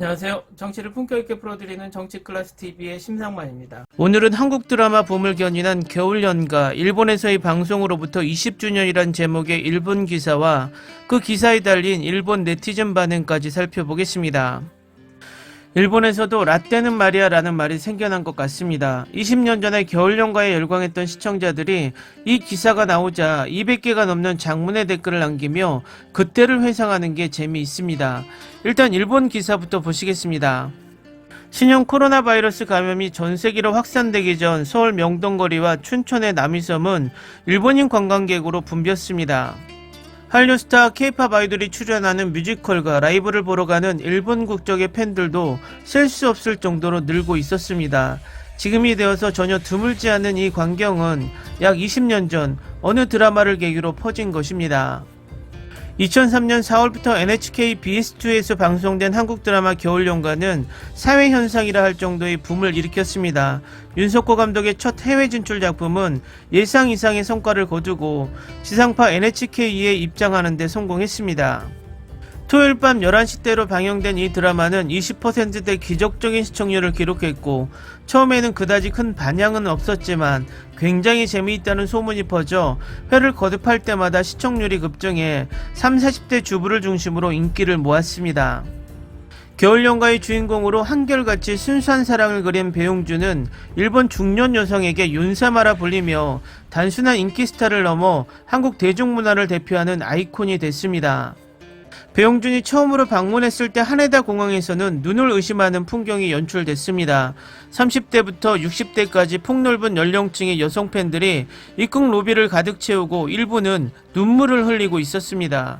안녕하세요. 정치를 품격 있게 풀어드리는 정치클래스TV의 심상만입니다. 오늘은 한국 드라마 붐을 견인한 겨울연가 일본에서의 방송으로부터 20주년이란 제목의 일본 기사와 그 기사에 달린 일본 네티즌 반응까지 살펴보겠습니다. 일본에서도 라떼는 말이야 라는 말이 생겨난 것 같습니다. 20년 전에 겨울연가에 열광했던 시청자들이 이 기사가 나오자 200개가 넘는 장문의 댓글을 남기며 그때를 회상하는 게 재미있습니다. 일단 일본 기사부터 보시겠습니다. 신형 코로나 바이러스 감염이 전 세계로 확산되기 전 서울 명동거리와 춘천의 남이섬은 일본인 관광객으로 붐볐습니다. 한류 스타 K-팝 아이돌이 출연하는 뮤지컬과 라이브를 보러 가는 일본 국적의 팬들도 셀 수 없을 정도로 늘고 있었습니다. 지금이 되어서 전혀 드물지 않은 이 광경은 약 20년 전 어느 드라마를 계기로 퍼진 것입니다. 2003년 4월부터 NHK BS2에서 방송된 한국 드라마 겨울연가는 사회현상이라 할 정도의 붐을 일으켰습니다. 윤석호 감독의 첫 해외 진출 작품은 예상 이상의 성과를 거두고 지상파 NHK에 입장하는 데 성공했습니다. 토요일 밤 11시대로 방영된 이 드라마는 20%대 기적적인 시청률을 기록했고 처음에는 그다지 큰 반향은 없었지만 굉장히 재미있다는 소문이 퍼져 회를 거듭할 때마다 시청률이 급증해 30, 40대 주부를 중심으로 인기를 모았습니다. 겨울연가의 주인공으로 한결같이 순수한 사랑을 그린 배용준은 일본 중년 여성에게 윤사마라 불리며 단순한 인기 스타를 넘어 한국 대중문화를 대표하는 아이콘이 됐습니다. 배용준이 처음으로 방문했을 때 하네다 공항에서는 눈을 의심하는 풍경이 연출됐습니다. 30대부터 60대까지 폭넓은 연령층의 여성 팬들이 입국 로비를 가득 채우고 일부는 눈물을 흘리고 있었습니다.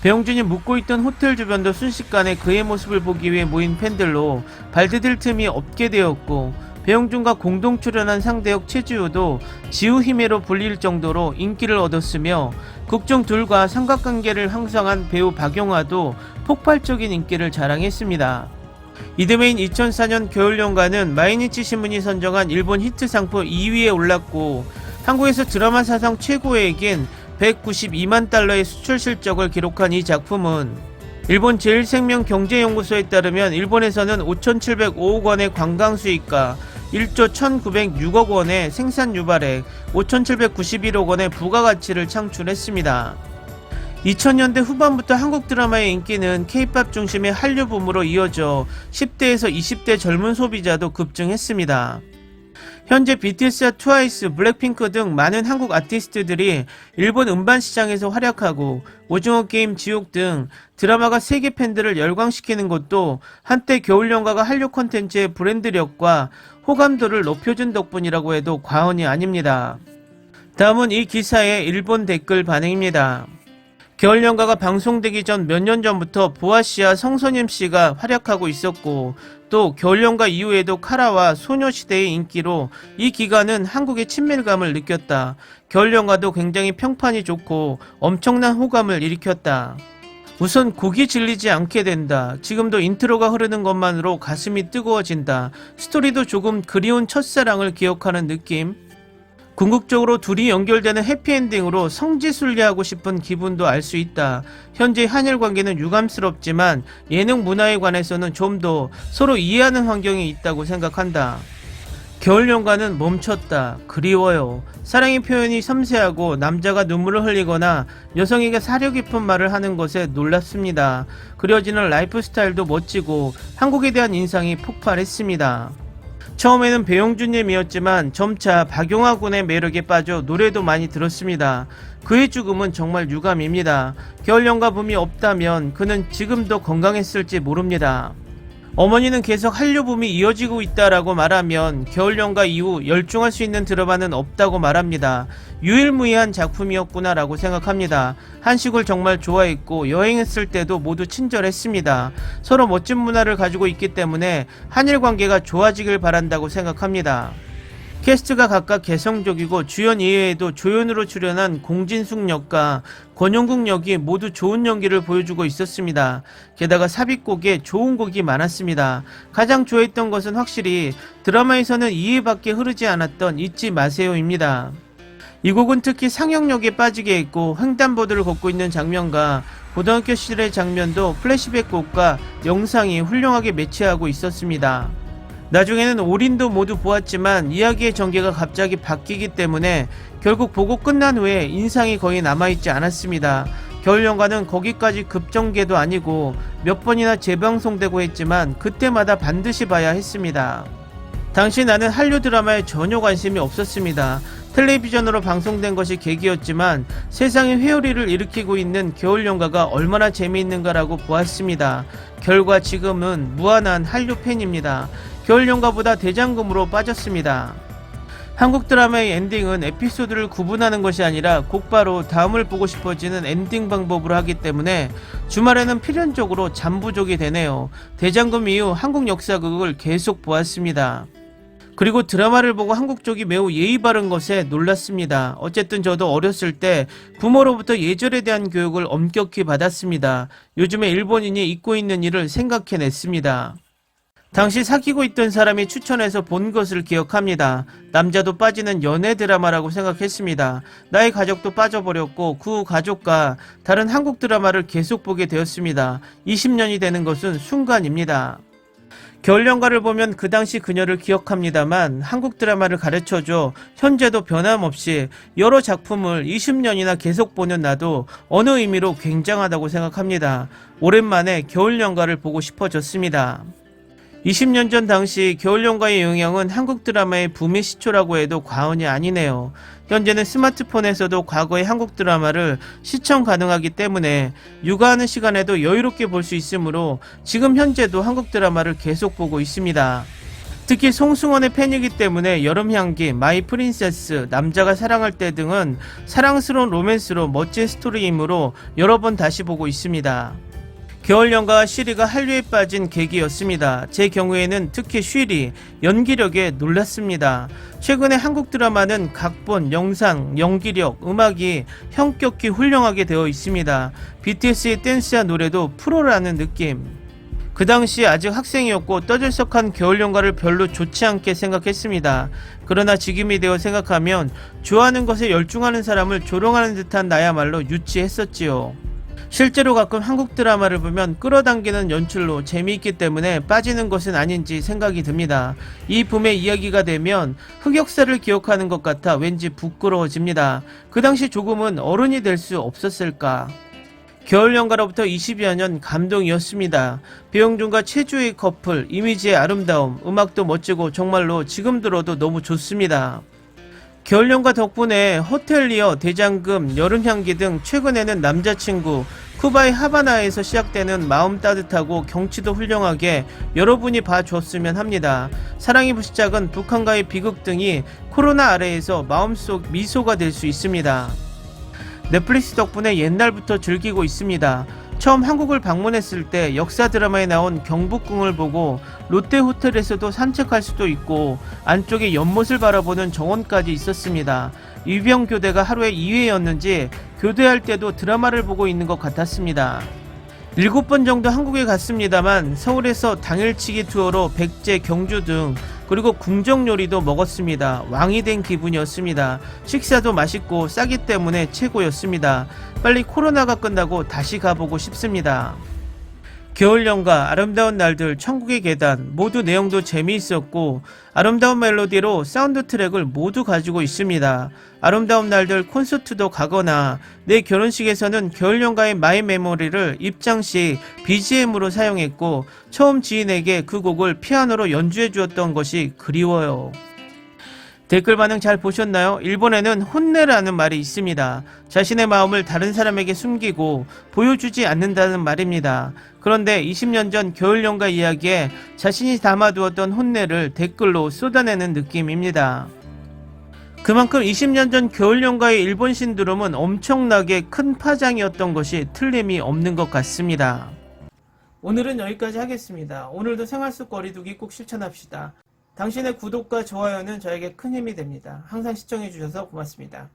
배용준이 묵고 있던 호텔 주변도 순식간에 그의 모습을 보기 위해 모인 팬들로 발디딜 틈이 없게 되었고 배용준과 공동 출연한 상대역 최지우도 지우히메로 불릴 정도로 인기를 얻었으며 극중 둘과 삼각관계를 형성한 배우 박용화도 폭발적인 인기를 자랑했습니다. 이듬해인 2004년 겨울연가는 마이니치 신문이 선정한 일본 히트 상품 2위에 올랐고 한국에서 드라마 사상 최고액인 192만 달러의 수출 실적을 기록한 이 작품은 일본 제일생명경제연구소에 따르면 일본에서는 5,705억 원의 관광 수익과 1조 1,906억 원의 생산 유발액, 5,791억 원의 부가가치를 창출했습니다. 2000년대 후반부터 한국 드라마의 인기는 K-팝 중심의 한류 붐으로 이어져 10대에서 20대 젊은 소비자도 급증했습니다. 현재 BTS와 트와이스, 블랙핑크 등 많은 한국 아티스트들이 일본 음반 시장에서 활약하고 오징어 게임, 지옥 등 드라마가 세계 팬들을 열광시키는 것도 한때 겨울연가가 한류 콘텐츠의 브랜드력과 호감도를 높여준 덕분이라고 해도 과언이 아닙니다. 다음은 이 기사의 일본 댓글 반응입니다. 겨울연가가 방송되기 전 몇 년 전부터 보아씨와 성선임씨가 활약하고 있었고 또 겨울연가 이후에도 카라와 소녀시대의 인기로 이 기간은 한국의 친밀감을 느꼈다. 겨울연가도 굉장히 평판이 좋고 엄청난 호감을 일으켰다. 우선 곡이 질리지 않게 된다. 지금도 인트로가 흐르는 것만으로 가슴이 뜨거워진다. 스토리도 조금 그리운 첫사랑을 기억하는 느낌. 궁극적으로 둘이 연결되는 해피엔딩으로 성지순례하고 싶은 기분도 알 수 있다. 현재 한일 관계는 유감스럽지만 예능 문화에 관해서는 좀 더 서로 이해하는 환경이 있다고 생각한다. 겨울연가는 멈췄다. 그리워요. 사랑의 표현이 섬세하고 남자가 눈물을 흘리거나 여성에게 사려 깊은 말을 하는 것에 놀랍습니다. 그려지는 라이프 스타일도 멋지고 한국에 대한 인상이 폭발했습니다. 처음에는 배용준님이었지만 점차 박용화 군의 매력에 빠져 노래도 많이 들었습니다. 그의 죽음은 정말 유감입니다. 겨울연가 붐이 없다면 그는 지금도 건강했을지 모릅니다. 어머니는 계속 한류 붐이 이어지고 있다라고 말하면 겨울연가 이후 열중할 수 있는 드라마는 없다고 말합니다. 유일무이한 작품이었구나 라고 생각합니다. 한식을 정말 좋아했고 여행했을 때도 모두 친절했습니다. 서로 멋진 문화를 가지고 있기 때문에 한일 관계가 좋아지길 바란다고 생각합니다. 캐스트가 각각 개성적이고 주연 이외에도 조연으로 출연한 공진숙 역과 권영국 역이 모두 좋은 연기를 보여주고 있었습니다. 게다가 삽입곡에 좋은 곡이 많았습니다. 가장 좋아했던 것은 확실히 드라마에서는 이해밖에 흐르지 않았던 잊지 마세요입니다. 이 곡은 특히 상영역에 빠지게 했고 횡단보도를 걷고 있는 장면과 고등학교 시절의 장면도 플래시백 곡과 영상이 훌륭하게 매치하고 있었습니다. 나중에는 올인도 모두 보았지만 이야기의 전개가 갑자기 바뀌기 때문에 결국 보고 끝난 후에 인상이 거의 남아있지 않았습니다. 겨울연가는 거기까지 급전개도 아니고 몇 번이나 재방송되고 했지만 그때마다 반드시 봐야 했습니다. 당시 나는 한류 드라마에 전혀 관심이 없었습니다. 텔레비전으로 방송된 것이 계기였지만 세상에 회오리를 일으키고 있는 겨울연가가 얼마나 재미있는가라고 보았습니다. 결과 지금은 무한한 한류 팬입니다. 겨울연가보다 대장금으로 빠졌습니다. 한국 드라마의 엔딩은 에피소드를 구분하는 것이 아니라 곧바로 다음을 보고 싶어지는 엔딩 방법으로 하기 때문에 주말에는 필연적으로 잠부족이 되네요. 대장금 이후 한국 역사극을 계속 보았습니다. 그리고 드라마를 보고 한국 쪽이 매우 예의 바른 것에 놀랐습니다. 어쨌든 저도 어렸을 때 부모로부터 예절에 대한 교육을 엄격히 받았습니다. 요즘에 일본인이 잊고 있는 일을 생각해냈습니다. 당시 사귀고 있던 사람이 추천해서 본 것을 기억합니다. 남자도 빠지는 연애 드라마라고 생각했습니다. 나의 가족도 빠져버렸고 그 가족과 다른 한국 드라마를 계속 보게 되었습니다. 20년이 되는 것은 순간입니다. 겨울연가를 보면 그 당시 그녀를 기억합니다만 한국 드라마를 가르쳐줘 현재도 변함없이 여러 작품을 20년이나 계속 보는 나도 어느 의미로 굉장하다고 생각합니다. 오랜만에 겨울연가를 보고 싶어졌습니다. 20년 전 당시 겨울연가의 영향은 한국 드라마의 붐의 시초라고 해도 과언이 아니네요. 현재는 스마트폰에서도 과거의 한국 드라마를 시청 가능하기 때문에 육아하는 시간에도 여유롭게 볼 수 있으므로 지금 현재도 한국 드라마를 계속 보고 있습니다. 특히 송승헌의 팬이기 때문에 여름향기, 마이 프린세스, 남자가 사랑할 때 등은 사랑스러운 로맨스로 멋진 스토리이므로 여러 번 다시 보고 있습니다. 겨울연가와 쉬리가 한류에 빠진 계기였습니다. 제 경우에는 특히 쉬리, 연기력에 놀랐습니다. 최근에 한국 드라마는 각본, 영상, 연기력, 음악이 형격히 훌륭하게 되어 있습니다. BTS의 댄스와 노래도 프로라는 느낌. 그 당시 아직 학생이었고 떠들썩한 겨울연가를 별로 좋지 않게 생각했습니다. 그러나 지금이 되어 생각하면 좋아하는 것에 열중하는 사람을 조롱하는 듯한 나야말로 유치했었지요. 실제로 가끔 한국 드라마를 보면 끌어당기는 연출로 재미있기 때문에 빠지는 것은 아닌지 생각이 듭니다. 이 붐의 이야기가 되면 흑역사를 기억하는 것 같아 왠지 부끄러워집니다. 그 당시 조금은 어른이 될 수 없었을까? 겨울연가로부터 20여 년 감동이었습니다. 배용준과 최주의 커플, 이미지의 아름다움, 음악도 멋지고 정말로 지금 들어도 너무 좋습니다. 겨울연가 덕분에 호텔리어, 대장금, 여름향기 등 최근에는 남자친구, 쿠바의 하바나에서 시작되는 마음 따뜻하고 경치도 훌륭하게 여러분이 봐줬으면 합니다. 사랑의 불시착은 북한과의 비극 등이 코로나 아래에서 마음속 미소가 될 수 있습니다. 넷플릭스 덕분에 옛날부터 즐기고 있습니다. 처음 한국을 방문했을 때 역사 드라마에 나온 경복궁을 보고 롯데호텔에서도 산책할 수도 있고 안쪽에 연못을 바라보는 정원까지 있었습니다. 위병 교대가 하루에 2회였는지 교대할 때도 드라마를 보고 있는 것 같았습니다. 7번 정도 한국에 갔습니다만 서울에서 당일치기 투어로 백제, 경주 등 그리고 궁정 요리도 먹었습니다. 왕이 된 기분이었습니다. 식사도 맛있고 싸기 때문에 최고였습니다. 빨리 코로나가 끝나고 다시 가보고 싶습니다. 겨울연가, 아름다운 날들, 천국의 계단 모두 내용도 재미있었고 아름다운 멜로디로 사운드 트랙을 모두 가지고 있습니다. 아름다운 날들 콘서트도 가거나 내 결혼식에서는 겨울연가의 마이 메모리를 입장식 BGM으로 사용했고 처음 지인에게 그 곡을 피아노로 연주해 주었던 것이 그리워요. 댓글 반응 잘 보셨나요? 일본에는 혼내라는 말이 있습니다. 자신의 마음을 다른 사람에게 숨기고 보여주지 않는다는 말입니다. 그런데 20년 전 겨울연가 이야기에 자신이 담아두었던 혼내를 댓글로 쏟아내는 느낌입니다. 그만큼 20년 전 겨울연가의 일본 신드롬은 엄청나게 큰 파장이었던 것이 틀림이 없는 것 같습니다. 오늘은 여기까지 하겠습니다. 오늘도 생활 속 거리두기 꼭 실천합시다. 당신의 구독과 좋아요는 저에게 큰 힘이 됩니다. 항상 시청해주셔서 고맙습니다.